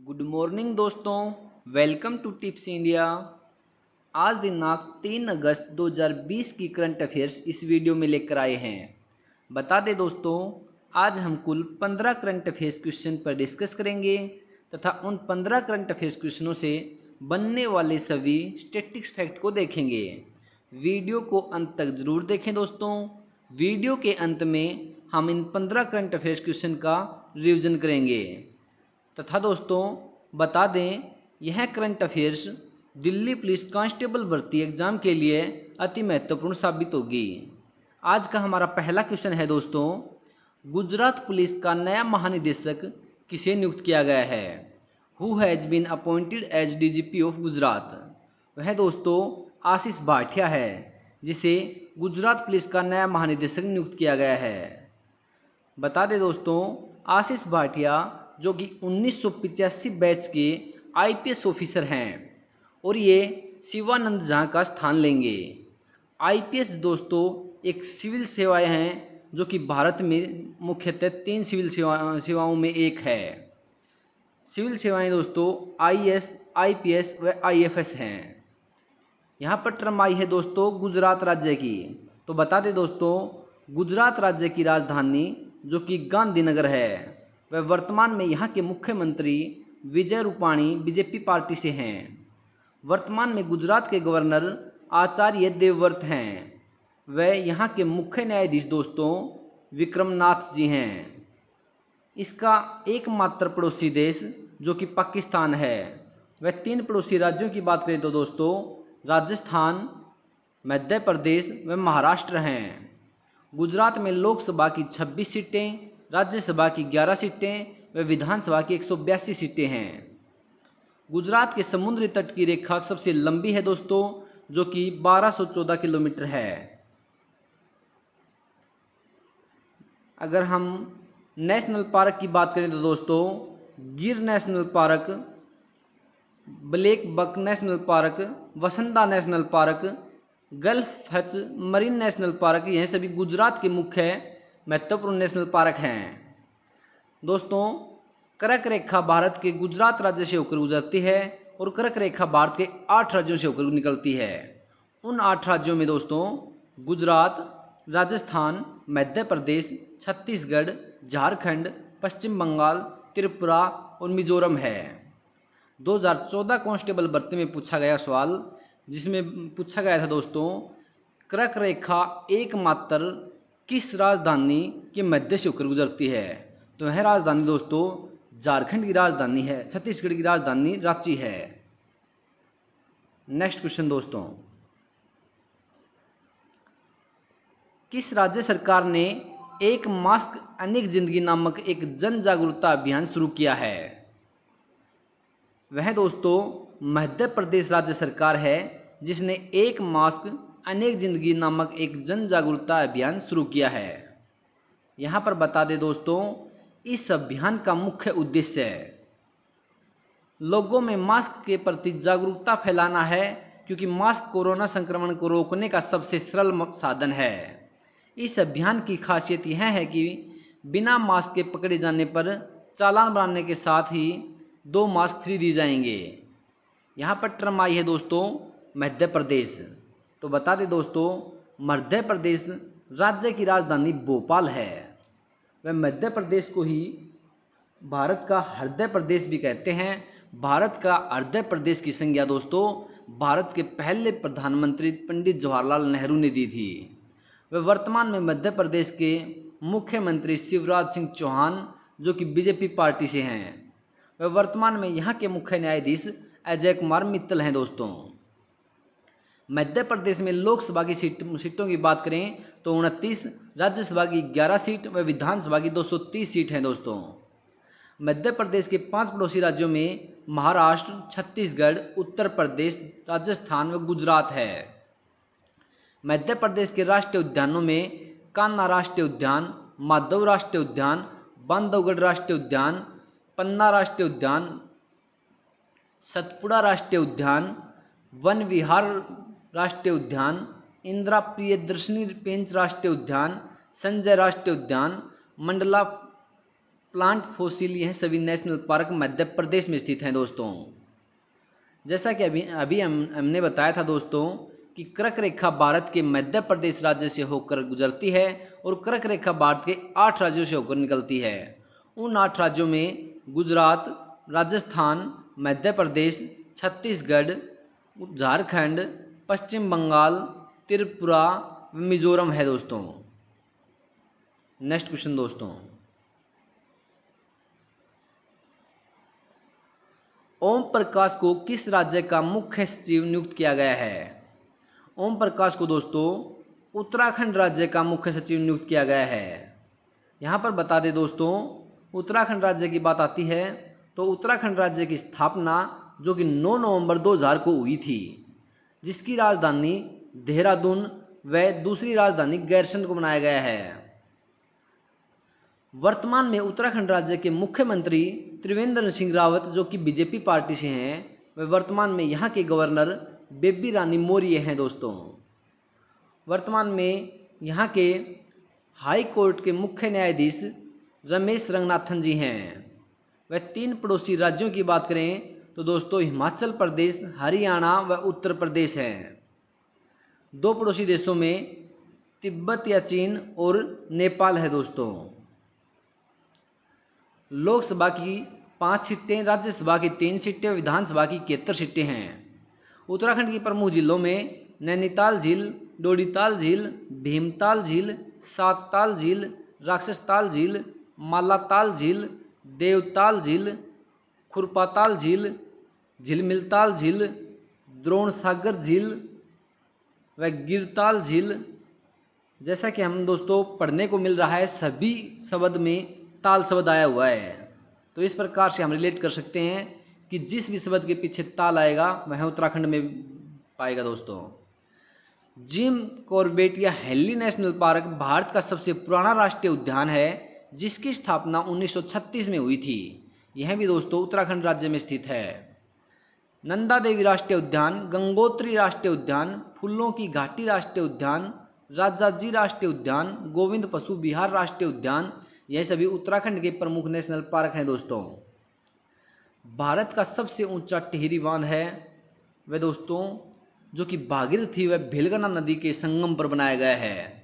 Good morning दोस्तों, welcome to tips India. आज दिनांक 3 अगस्त 2020 की करंट अफेयर्स इस वीडियो में लेकर आए हैं। बता दें दोस्तों, आज हम कुल 15 करंट अफेयर्स क्वेश्चन पर डिस्कस करेंगे तथा उन 15 करंट अफेयर्स क्वेश्चनों से बनने वाले सभी स्टैटिस्टिक्स फैक्ट को देखेंगे। वीडियो को अंत तक जरूर देखें दोस्तों। वीडियो के अंत में हम इन 15 करंट अफेयर्स क्वेश्चन का रिवीजन करेंगे तथा दोस्तों बता दें, यह current affairs Delhi police constable भर्ती एग्जाम के लिए अति महत्वपूर्ण साबित होगी। आज का हमारा पहला क्वेश्चन है दोस्तों, गुजरात पुलिस का नया महानिदेशक किसे नियुक्त किया गया है? Who has been appointed as DGP of Gujarat? वह दोस्तों आशीष भाटिया है, जिसे गुजरात पुलिस का नया महानिदेशक नियुक्त किया गया है। बता दें दोस्तों, आशीष भाटिया जो कि 1985 बैच के आईपीएस ऑफिसर हैं और ये शिवानंद झा का स्थान लेंगे। आईपीएस दोस्तों एक सिविल सेवाएं हैं जो कि भारत में मुख्यतः 3 सिविल सेवाओं में एक है। सिविल सेवाएं दोस्तों आईएएस, आईपीएस व आईएफएस हैं। यहाँ पर टर्म आई है दोस्तों गुजरात राज्य की। तो बता दें दोस्तों, गुजरात राज्य की राजधानी जो कि गांधीनगर है, वह वर्तमान में यहाँ के मुख्यमंत्री विजय रूपाणी बीजेपी पार्टी से हैं। वर्तमान में गुजरात के गवर्नर आचार्य देवव्रत हैं। वह यहाँ के मुख्य न्यायाधीश दोस्तों विक्रमनाथ जी हैं। इसका एकमात्र पड़ोसी देश जो कि पाकिस्तान है। वह 3 पड़ोसी राज्यों की बात करें तो दोस्तों राजस्थान, मध्य प्रदेश व महाराष्ट्र हैं। गुजरात में लोकसभा की 26 सीटें, राज्यसभा की 11 सीटें व विधानसभा की 182 सीटें हैं। गुजरात के समुद्री तट की रेखा सबसे लंबी है दोस्तों, जो कि 1214 किलोमीटर है। अगर हम नेशनल पार्क की बात करें तो दोस्तों Gir national park, black buck national park, वसंदा national park, gulf Kutch marine national park, यह सभी गुजरात के मुख्य महत्वपूर्ण नेशनल पार्क हैं। दोस्तों कर्क रेखा भारत के गुजरात राज्य से होकर गुजरती है और कर्क रेखा भारत के 8 राज्यों से होकर निकलती है। उन 8 राज्यों में दोस्तों गुजरात, राजस्थान, मध्य प्रदेश, छत्तीसगढ़, झारखंड, पश्चिम बंगाल, त्रिपुरा और मिजोरम है। 2014 कांस्टेबल भर्ती में पूछा गया सवाल, जिसमें पूछा गया था दोस्तों, कर्क रेखा एकमात्र किस राजधानी के मध्य से होकर गुजरती है? तो वह राजधानी दोस्तों झारखंड की राजधानी है, छत्तीसगढ़ की राजधानी रांची है। नेक्स्ट क्वेश्चन दोस्तों, किस राज्य सरकार ने एक मास्क अनेक जिंदगी नामक एक जन जागरूकता अभियान शुरू किया है? वह दोस्तों मध्य प्रदेश राज्य सरकार है, जिसने एक मास्क अनेक जिंदगी नामक एक जन जागरूकता अभियान शुरू किया है। यहाँ पर बता दें दोस्तों, इस अभियान का मुख्य उद्देश्य लोगों में मास्क के प्रति जागरूकता फैलाना है, क्योंकि मास्क कोरोना संक्रमण को रोकने का सबसे सरल साधन है। इस अभियान की खासियत यह है कि बिना मास्क के पकड़े जाने पर चालान बनाने के साथ ही 2 मास्क फ्री दिए जाएंगे। यहाँ पर टर्म आई है दोस्तों मध्य प्रदेश। तो बता दें दोस्तों, मध्य प्रदेश राज्य की राजधानी भोपाल है। वह मध्य प्रदेश को ही भारत का हृदय प्रदेश भी कहते हैं। भारत का हृदय प्रदेश की संज्ञा दोस्तों भारत के पहले प्रधानमंत्री पंडित जवाहरलाल नेहरू ने दी थी। वह वर्तमान में मध्य प्रदेश के मुख्यमंत्री शिवराज सिंह चौहान जो कि बीजेपी पार्टी से हैं। वह वर्तमान में यहाँ के मुख्य न्यायाधीश अजय कुमार मित्तल हैं दोस्तों। मध्य प्रदेश में लोकसभा की सीटों की बात करें तो 29, राज्यसभा की 11 सीट व विधानसभा की 230 सीट हैं दोस्तों। मध्य प्रदेश के 5 पड़ोसी राज्यों में महाराष्ट्र, छत्तीसगढ़, उत्तर प्रदेश, राजस्थान व गुजरात है। मध्य प्रदेश के राष्ट्रीय उद्यानों में कान्हा राष्ट्रीय उद्यान, माधव राष्ट्रीय उद्यान, बांधवगढ़ राष्ट्रीय उद्यान, पन्ना राष्ट्रीय उद्यान, सतपुड़ा राष्ट्रीय उद्यान, वन विहार राष्ट्रीय उद्यान, इंदिरा प्रियदर्शनी पेंच राष्ट्रीय उद्यान, संजय राष्ट्रीय उद्यान, मंडला प्लांट फॉसिल यह सभी नेशनल पार्क मध्य प्रदेश में स्थित हैं दोस्तों। जैसा कि अभी हमने बताया था दोस्तों कि कर्क रेखा भारत के मध्य प्रदेश राज्य से होकर गुजरती है और कर्क रेखा भारत के 8 राज्यों से होकर निकलती है। उन 8 राज्यों में गुजरात, राजस्थान, मध्य प्रदेश, छत्तीसगढ़, झारखंड, पश्चिम बंगाल, त्रिपुरा, मिजोरम है दोस्तों। नेक्स्ट क्वेश्चन दोस्तों, ओम प्रकाश को किस राज्य का मुख्य सचिव नियुक्त किया गया है? ओम प्रकाश को दोस्तों उत्तराखंड राज्य का मुख्य सचिव नियुक्त किया गया है। यहाँ पर बता दें दोस्तों, उत्तराखंड राज्य की बात आती है तो उत्तराखंड राज्य की स्थापना जो कि 9 नवंबर 2000 को हुई थी, जिसकी राजधानी देहरादून व दूसरी राजधानी गैरसैंण को बनाया गया है। वर्तमान में उत्तराखंड राज्य के मुख्यमंत्री त्रिवेंद्र सिंह रावत जो कि बीजेपी पार्टी से हैं, वे वर्तमान में यहाँ के गवर्नर बेबी रानी मौर्य हैं दोस्तों। वर्तमान में यहाँ के हाई कोर्ट के मुख्य न्यायाधीश रमेश रंगनाथन जी हैं। वह 3 पड़ोसी राज्यों की बात करें तो दोस्तों हिमाचल प्रदेश, हरियाणा व उत्तर प्रदेश हैं। 2 पड़ोसी देशों में तिब्बत या चीन और नेपाल है दोस्तों। लोकसभा की 5 सीटें, राज्यसभा की 3 सीटें, विधानसभा की 71 सीटें हैं। उत्तराखंड के प्रमुख जिलों में नैनीताल झील, डोडीताल झील, भीमताल झील, सातताल झील, राक्षसताल झील, मालाताल झील, देवताल झील, खुरपाताल झील, झिलमिलताल झील, द्रोण सागर झील व गिरताल झील। जैसा कि हम दोस्तों पढ़ने को मिल रहा है, सभी शब्द में ताल शब्द आया हुआ है, तो इस प्रकार से हम रिलेट कर सकते हैं कि जिस भी शब्द के पीछे ताल आएगा वह उत्तराखंड में पाएगा दोस्तों। जिम कॉर्बेट या हेनली नेशनल पार्क भारत का सबसे पुराना राष्ट्रीय उद्यान है, जिसकी स्थापना 1936 में हुई थी। यह भी दोस्तों उत्तराखंड राज्य में स्थित है। नंदा देवी राष्ट्रीय उद्यान, गंगोत्री राष्ट्रीय उद्यान, फूलों की घाटी राष्ट्रीय उद्यान, राजाजी राष्ट्रीय उद्यान, गोविंद पशु विहार राष्ट्रीय उद्यान, यह सभी उत्तराखंड के प्रमुख नेशनल पार्क हैं दोस्तों। भारत का सबसे ऊंचा टिहरी बांध है वह दोस्तों जो कि भागीरथी व भिलगना नदी के संगम पर बनाया गया है।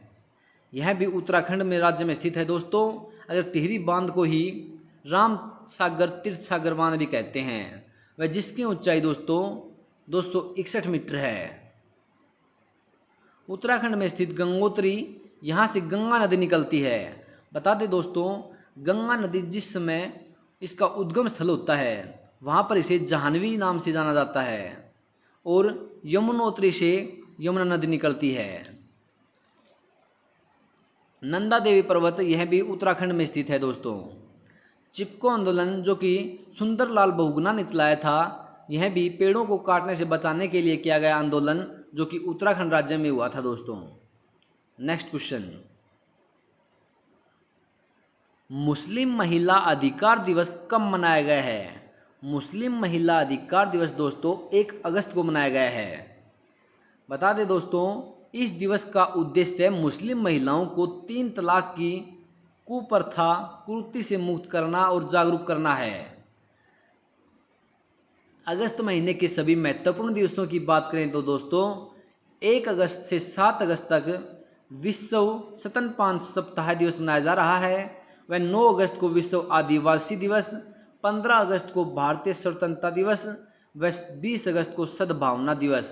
यह भी उत्तराखंड में राज्य में स्थित है दोस्तों। अगर टिहरी बांध को ही राम सागर तीर्थ सागर बांध भी कहते हैं, वह जिसकी ऊंचाई दोस्तों 261 मीटर है। उत्तराखंड में स्थित गंगोत्री, यहाँ से गंगा नदी निकलती है। बता दें दोस्तों, गंगा नदी जिस समय इसका उद्गम स्थल होता है वहाँ पर इसे जाह्नवी नाम से जाना जाता है और यमुनोत्री से यमुना नदी निकलती है। नंदा देवी पर्वत यह भी उत्तराखंड में स्थित है दोस्तों। चिपको आंदोलन जो कि सुंदरलाल बहुगुणा ने चलाया था, यह भी पेड़ों को काटने से बचाने के लिए किया गया आंदोलन जो कि उत्तराखंड राज्य में हुआ था दोस्तों। नेक्स्ट क्वेश्चन, मुस्लिम महिला अधिकार दिवस कब मनाया गया है? मुस्लिम महिला अधिकार दिवस दोस्तों 1 अगस्त को मनाया गया है। बता दें दोस्तों, इस दिवस का उद्देश्य मुस्लिम महिलाओं को 3 तलाक की कुप्रथा कुरीति से मुक्त करना और जागरूक करना है। अगस्त महीने के सभी महत्वपूर्ण दिवसों की बात करें तो दोस्तों 1 अगस्त से 7 अगस्त तक विश्व स्तनपान सप्ताह दिवस मनाया जा रहा है। वह 9 अगस्त को विश्व आदिवासी दिवस, 15 अगस्त को भारतीय स्वतंत्रता दिवस व 20 अगस्त को सद्भावना दिवस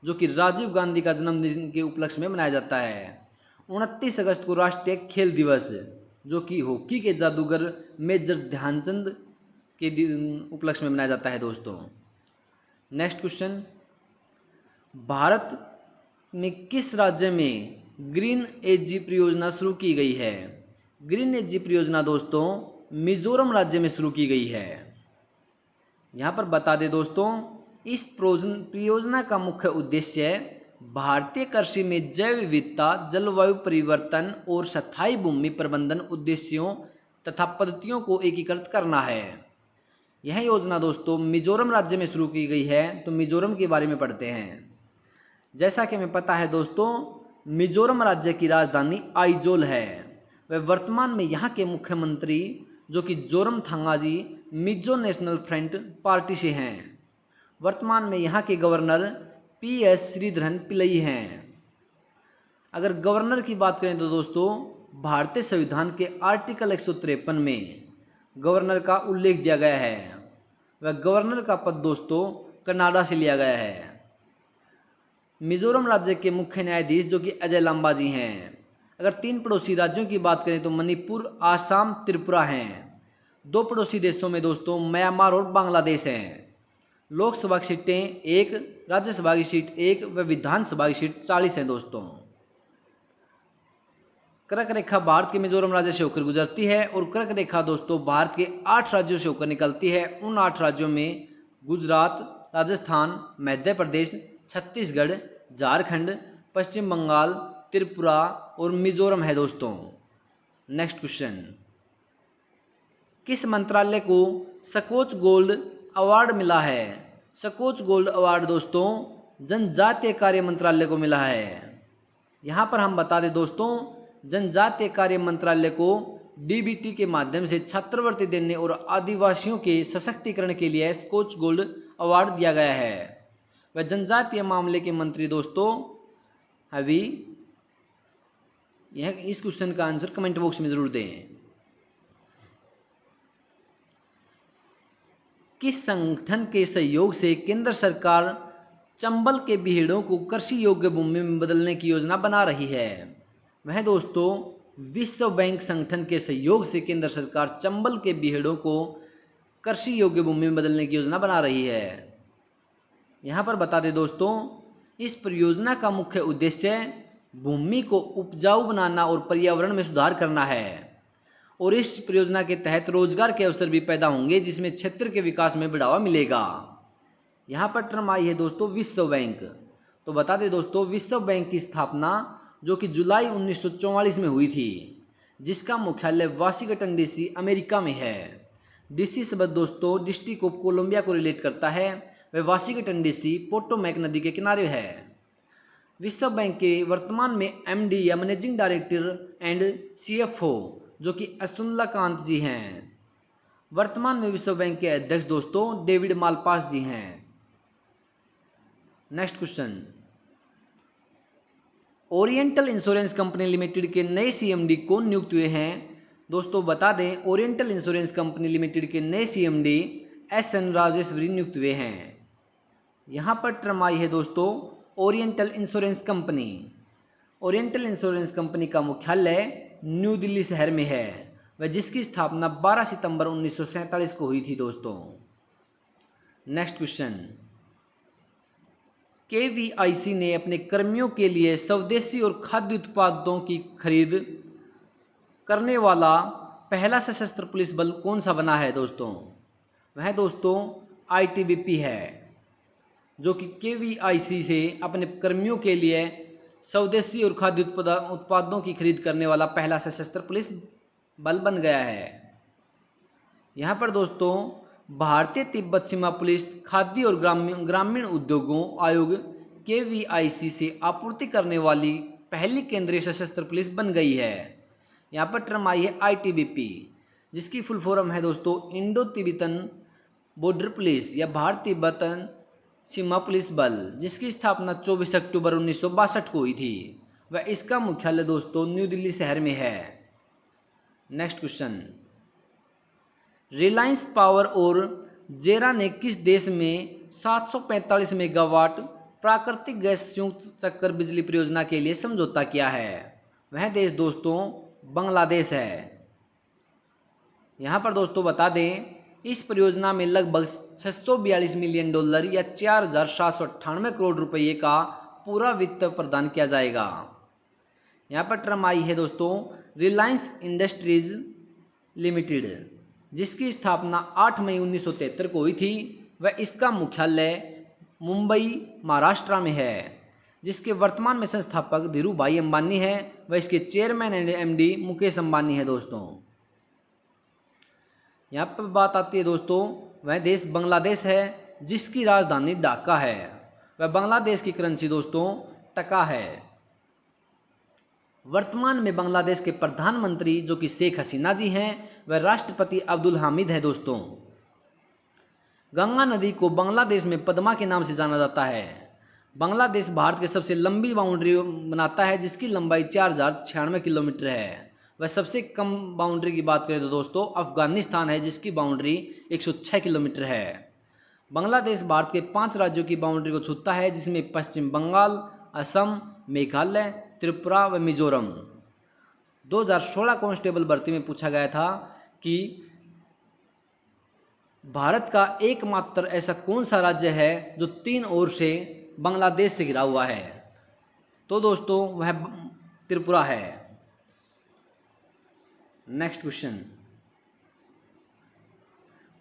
जो कि राजीव गांधी का जन्मदिन के उपलक्ष्य में मनाया जाता है। 29 अगस्त को राष्ट्रीय खेल दिवस जो कि हॉकी के जादूगर मेजर ध्यानचंद के उपलक्ष्य में मनाया जाता है दोस्तों। नेक्स्ट क्वेश्चन, भारत में किस राज्य में ग्रीन एनर्जी परियोजना शुरू की गई है? ग्रीन एनर्जी परियोजना दोस्तों मिजोरम राज्य में शुरू की गई है। यहाँ पर बता दें दोस्तों, इस परियोजना का मुख्य उद्देश्य भारतीय कृषि में जैव विविधता, जलवायु परिवर्तन और स्थायी भूमि प्रबंधन उद्देश्यों तथा पद्धतियों को एकीकृत करना है। यह योजना दोस्तों मिजोरम राज्य में शुरू की गई है। तो मिजोरम के बारे में पढ़ते हैं। जैसा कि हमें पता है दोस्तों, मिजोरम राज्य की राजधानी आइजोल है। वह वर्तमान में यहाँ के मुख्यमंत्री जो कि जोरमथंगाजी मिजो नेशनल फ्रंट पार्टी से हैं। वर्तमान में यहाँ के गवर्नर PS श्रीधरन पिल्लई हैं। अगर गवर्नर की बात करें तो दोस्तों भारतीय संविधान के आर्टिकल 153 में गवर्नर का उल्लेख दिया गया है। वह गवर्नर का पद दोस्तों कनाडा से लिया गया है। मिजोरम राज्य के मुख्य न्यायाधीश जो कि अजय लांबा जी हैं। अगर 3 पड़ोसी राज्यों की बात करें तो मणिपुर, आसाम, त्रिपुरा हैं। 2 पड़ोसी देशों में दोस्तों म्यांमार और बांग्लादेश हैं। लोकसभा की सीटें 1, राज्यसभा की सीट 1 व विधानसभा की सीट 40 हैं दोस्तों। कर्क रेखा भारत के मिजोरम राज्य से होकर गुजरती है और कर्क रेखा दोस्तों भारत के 8 राज्यों से होकर निकलती है। उन 8 राज्यों में गुजरात, राजस्थान, मध्य प्रदेश, छत्तीसगढ़, झारखंड, पश्चिम बंगाल, त्रिपुरा और मिजोरम है दोस्तों। नेक्स्ट क्वेश्चन, किस मंत्रालय को स्कॉच गोल्ड अवार्ड मिला है? स्कॉच गोल्ड अवार्ड दोस्तों जनजातीय कार्य मंत्रालय को मिला है। यहाँ पर हम बता दें दोस्तों जनजातीय कार्य मंत्रालय को DBT के माध्यम से छात्रवृत्ति देने और आदिवासियों के सशक्तिकरण के लिए स्कॉच गोल्ड अवार्ड दिया गया है। वह जनजातीय मामले के मंत्री दोस्तों अभी यह इस क्वेश्चन का आंसर कमेंट बॉक्स में जरूर दें। किस संगठन के सहयोग से केंद्र सरकार चंबल के बीहड़ों को कृषि योग्य भूमि में बदलने की योजना बना रही है? वह दोस्तों विश्व बैंक संगठन के सहयोग से केंद्र सरकार चंबल के बीहड़ों को कृषि योग्य भूमि में बदलने की योजना बना रही है। यहाँ पर बता दें दोस्तों इस परियोजना का मुख्य उद्देश्य भूमि को उपजाऊ बनाना और पर्यावरण में सुधार करना है और इस परियोजना के तहत रोजगार के अवसर भी पैदा होंगे जिसमें क्षेत्र के विकास में बढ़ावा मिलेगा। यहाँ पर टर्म आई है दोस्तों विश्व बैंक। तो बता दें दोस्तों विश्व बैंक की स्थापना जो कि जुलाई 1944 में हुई थी, जिसका मुख्यालय वाशिंगटन DC अमेरिका में है। DC शब्द दोस्तों डिस्ट्रिक्ट ऑफ कोलंबिया को रिलेट करता है। वह वाशिंगटन DC पोटोमैक नदी के किनारे है। विश्व बैंक के वर्तमान में MD या मैनेजिंग डायरेक्टर एंड CFO जो कि असुल्लाकांत जी हैं। वर्तमान में विश्व बैंक के अध्यक्ष दोस्तों डेविड मालपास जी हैं। Next question, oriental insurance company limited के नए CMD कौन नियुक्त हुए हैं? दोस्तों बता दें ओरिएंटल इंश्योरेंस कंपनी लिमिटेड के नए CMD SN राजेश्वरी नियुक्त हुए हैं। यहाँ पर टर्म आई है दोस्तों oriental insurance company. Oriental insurance company का मुख्यालय न्यू दिल्ली शहर में है व जिसकी स्थापना 12 सितंबर 1947 को हुई थी दोस्तों। नेक्स्ट क्वेश्चन, KVIC ने अपने कर्मियों के लिए स्वदेशी और खाद्य उत्पादों की खरीद करने वाला पहला सशस्त्र पुलिस बल कौन सा बना है दोस्तों? वह दोस्तों ITBP है जो कि KVIC से अपने कर्मियों के लिए स्वदेशी और खाद्य उत्पादों की खरीद करने वाला पहला सशस्त्र पुलिस बल बन गया है। यहाँ पर दोस्तों भारतीय तिब्बत सीमा पुलिस खाद्य और ग्रामीण उद्योगों आयोग KVIC से आपूर्ति करने वाली पहली केंद्रीय सशस्त्र पुलिस बन गई है। यहाँ पर टर्म आई है ITBP जिसकी फुल फॉर्म है दोस्तों इंडो तिब्बतन बॉर्डर पुलिस या भारत तिब्बतन सीमा पुलिस बल, जिसकी स्थापना 24 अक्टूबर 1962 को हुई थी व इसका मुख्यालय दोस्तों न्यू दिल्ली शहर में है। नेक्स्ट क्वेश्चन, रिलायंस पावर और जेरा ने किस देश में 745 मेगावाट प्राकृतिक गैस संयुक्त चक्कर बिजली परियोजना के लिए समझौता किया है? वह देश दोस्तों बांग्लादेश है। यहाँ पर दोस्तों बता दें इस परियोजना में लगभग $642 मिलियन या 4,798 करोड़ रुपये का पूरा वित्त प्रदान किया जाएगा। यहाँ पर टर्म आई है दोस्तों रिलायंस इंडस्ट्रीज लिमिटेड जिसकी स्थापना 8 मई 1973 को हुई थी व इसका मुख्यालय मुंबई महाराष्ट्र में है, जिसके वर्तमान में संस्थापक धीरूभाई अंबानी है व इसके chairman and MD Mukesh Ambani है दोस्तों। यहाँ पर बात आती है दोस्तों वह देश बांग्लादेश है जिसकी राजधानी ढाका है। वह बांग्लादेश की करेंसी दोस्तों टका है। वर्तमान में बांग्लादेश के प्रधानमंत्री जो कि शेख हसीना जी हैं, वह राष्ट्रपति अब्दुल हामिद है दोस्तों। गंगा नदी को बांग्लादेश में पद्मा के नाम से जाना जाता है। बांग्लादेश भारत की सबसे लंबी बाउंड्री बनाता है, जिसकी लंबाई 4096 किलोमीटर है। वह सबसे कम बाउंड्री की बात करें तो दोस्तों अफगानिस्तान है, जिसकी बाउंड्री 106 किलोमीटर है। बांग्लादेश भारत के 5 राज्यों की बाउंड्री को छूता है, जिसमें पश्चिम बंगाल, असम, मेघालय, त्रिपुरा व मिजोरम। 2016 कांस्टेबल भर्ती में पूछा गया था कि भारत का एकमात्र ऐसा कौन सा राज्य है जो 3 ओर से बांग्लादेश से घिरा हुआ है, तो दोस्तों वह त्रिपुरा है। नेक्स्ट क्वेश्चन,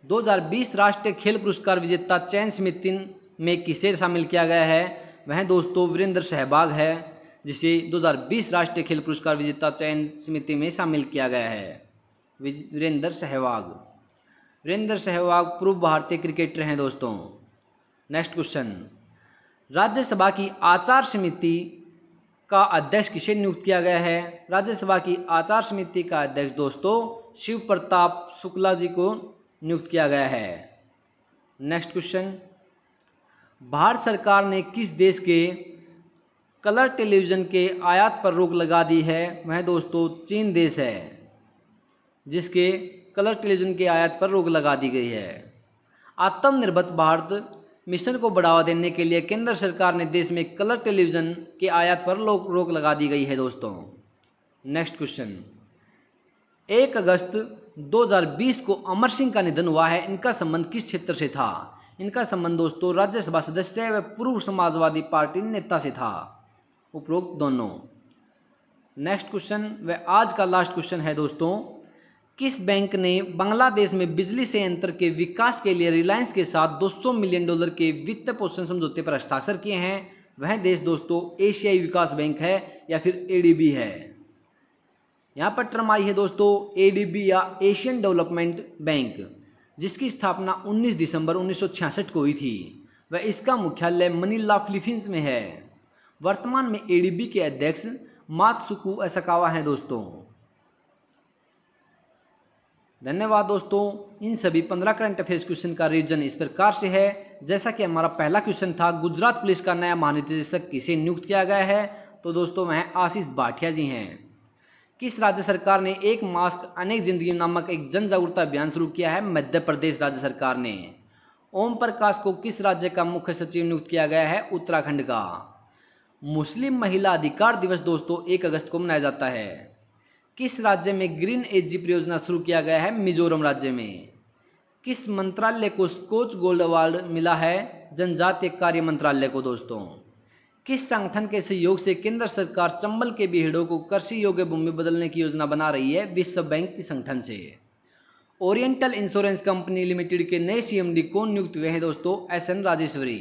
2020 राष्ट्रीय खेल पुरस्कार विजेता चयन समिति में किसे शामिल किया गया है? वह दोस्तों वीरेंद्र सहवाग है, जिसे 2020 राष्ट्रीय खेल पुरस्कार विजेता चयन समिति में शामिल किया गया है। वीरेंद्र सहवाग पूर्व भारतीय क्रिकेटर हैं दोस्तों। नेक्स्ट क्वेश्चन, राज्यसभा की आचार समिति का अध्यक्ष किसे नियुक्त किया गया है? राज्यसभा की आचार समिति का अध्यक्ष दोस्तों शिव प्रताप शुक्ला जी को नियुक्त किया गया है। नेक्स्ट क्वेश्चन, भारत सरकार ने किस देश के कलर टेलीविजन के आयात पर रोक लगा दी है? वह दोस्तों चीन देश है, जिसके कलर टेलीविजन के आयात पर रोक लगा दी गई है। आत्मनिर्भर भारत मिशन को बढ़ावा देने के लिए केंद्र सरकार ने देश में कलर टेलीविजन के आयात पर रोक लगा दी गई है दोस्तों। नेक्स्ट क्वेश्चन, 1 अगस्त 2020 को अमर सिंह का निधन हुआ है। इनका संबंध किस क्षेत्र से था? इनका संबंध दोस्तों राज्यसभा सदस्य व पूर्व समाजवादी पार्टी नेता से था, उपरोक्त दोनों। नेक्स्ट क्वेश्चन व आज का लास्ट क्वेश्चन है दोस्तों, किस बैंक ने बांग्लादेश में बिजली संयंत्र के विकास के लिए रिलायंस के साथ $200 मिलियन के वित्त पोषण समझौते पर हस्ताक्षर किए हैं? वह देश दोस्तों एशियाई विकास बैंक है या फिर एडीबी है। यहां पर टर्म आई है दोस्तों एडीबी या एशियन डेवलपमेंट बैंक, जिसकी स्थापना 19 दिसंबर 1966 को हुई थी। वह इसका मुख्यालय मनीला फिलीपींस में है। वर्तमान में एडीबी के अध्यक्ष मात्सुको असाकावा हैं दोस्तों। धन्यवाद दोस्तों। इन सभी 15 करंट अफेयर्स क्वेश्चन का रीजन इस प्रकार से है। जैसा कि हमारा पहला क्वेश्चन था, गुजरात पुलिस का नया महानिदेशक किसे नियुक्त किया गया है? तो दोस्तों वह आशीष भाटिया जी हैं। किस राज्य सरकार ने एक मास्क अनेक जिंदगी नामक एक जन जागरूकता अभियान शुरू किया है? मध्य प्रदेश राज्य सरकार ने। ओम प्रकाश को किस राज्य का मुख्य सचिव नियुक्त किया गया है? उत्तराखंड का। मुस्लिम महिला अधिकार दिवस दोस्तों 1 अगस्त को मनाया जाता है। किस राज्य में ग्रीन एनर्जी परियोजना शुरू किया गया है? मिजोरम राज्य में। किस मंत्रालय को स्कॉच गोल्ड अवार्ड मिला है? जनजातीय कार्य मंत्रालय को दोस्तों। किस संगठन के सहयोग से केंद्र सरकार चंबल के बीहड़ों को कृषि योग्य भूमि बदलने की योजना बना रही है? विश्व बैंक के संगठन से। ओरिएंटल इंश्योरेंस कंपनी लिमिटेड के नए सीएमडी कौन नियुक्त हुए हैं दोस्तों? एसएन राजेश्वरी।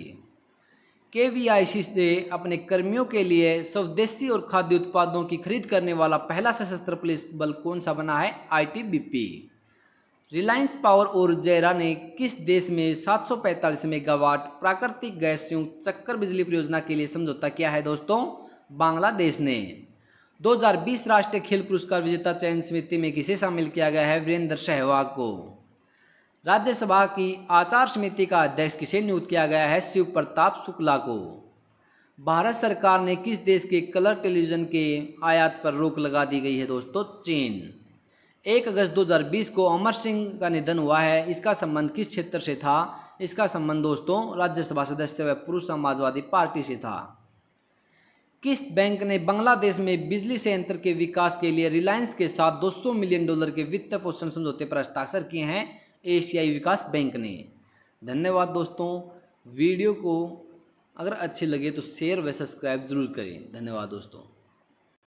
केवीआईसी से अपने कर्मियों के लिए स्वदेशी और खाद्य उत्पादों की खरीद करने वाला पहला सशस्त्र पुलिस बल कौन सा बना है? आईटीबीपी। रिलायंस पावर और जेरा ने किस देश में 745 मेगावाट प्राकृतिक गैस संयुक्त चक्कर बिजली परियोजना के लिए समझौता किया है दोस्तों? बांग्लादेश ने। 2020 राष्ट्रीय खेल पुरस्कार विजेता चयन समिति में किसे शामिल किया गया है? वीरेंद्र सहवाग को। राज्यसभा की आचार समिति का अध्यक्ष किसे नियुक्त किया गया है? शिव प्रताप शुक्ला को। भारत सरकार ने किस देश के कलर टेलीविजन के आयात पर रोक लगा दी गई है दोस्तों? चीन। 1 अगस्त 2020 को अमर सिंह का निधन हुआ है। इसका संबंध किस क्षेत्र से था? इसका संबंध दोस्तों राज्यसभा सदस्य व पूर्व समाजवादी पार्टी से था। किस बैंक ने बांग्लादेश में बिजली संयंत्र के विकास के लिए रिलायंस के साथ $200 मिलियन के वित्त पोषण समझौते पर हस्ताक्षर किए हैं? एशियाई विकास बैंक ने। धन्यवाद दोस्तों। वीडियो को अगर अच्छी लगे तो शेयर व सब्सक्राइब जरूर करें। धन्यवाद दोस्तों।